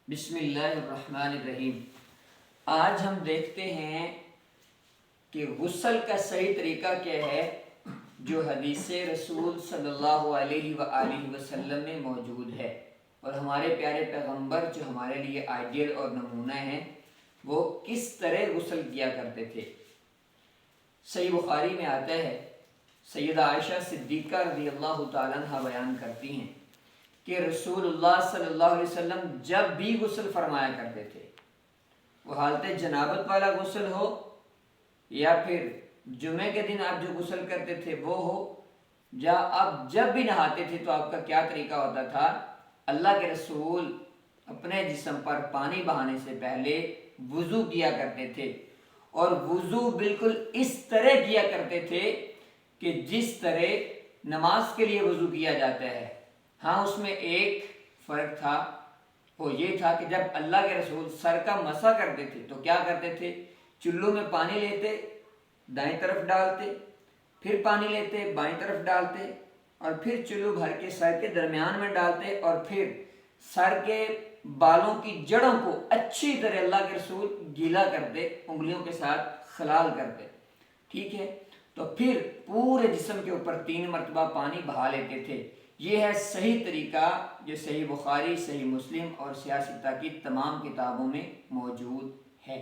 بسم اللہ الرحمن الرحیم۔ آج ہم دیکھتے ہیں کہ غسل کا صحیح طریقہ کیا ہے جو حدیث رسول صلی اللہ علیہ وآلہ وسلم میں موجود ہے، اور ہمارے پیارے پیغمبر جو ہمارے لیے آئیڈیل اور نمونہ ہیں وہ کس طرح غسل کیا کرتے تھے۔ صحیح بخاری میں آتا ہے، سیدہ عائشہ صدیقہ رضی اللہ تعالیٰ عنہ بیان کرتی ہیں کہ رسول اللہ صلی اللہ علیہ وسلم جب بھی غسل فرمایا کرتے تھے، وہ حالت جنابت والا غسل ہو یا پھر جمعے کے دن آپ جو غسل کرتے تھے وہ ہو، یا آپ جب بھی نہاتے تھے تو آپ کا کیا طریقہ ہوتا تھا۔ اللہ کے رسول اپنے جسم پر پانی بہانے سے پہلے وضو کیا کرتے تھے، اور وضو بالکل اس طرح کیا کرتے تھے کہ جس طرح نماز کے لیے وضو کیا جاتا ہے۔ ہاں، اس میں ایک فرق تھا، وہ یہ تھا کہ جب اللہ کے رسول سر کا مسح کرتے تھے تو کیا کرتے تھے، چلو میں پانی لیتے، دائیں طرف ڈالتے، پھر پانی لیتے، بائیں طرف ڈالتے، اور پھر چلو بھر کے سر کے درمیان میں ڈالتے، اور پھر سر کے بالوں کی جڑوں کو اچھی طرح اللہ کے رسول گیلا کرتے، انگلیوں کے ساتھ خلال کرتے، ٹھیک ہے۔ تو پھر پورے جسم کے اوپر 3 مرتبہ پانی بہا لیتے تھے۔ یہ ہے صحیح طریقہ جو صحیح بخاری، صحیح مسلم اور صحیح ستہ کی تمام کتابوں میں موجود ہے۔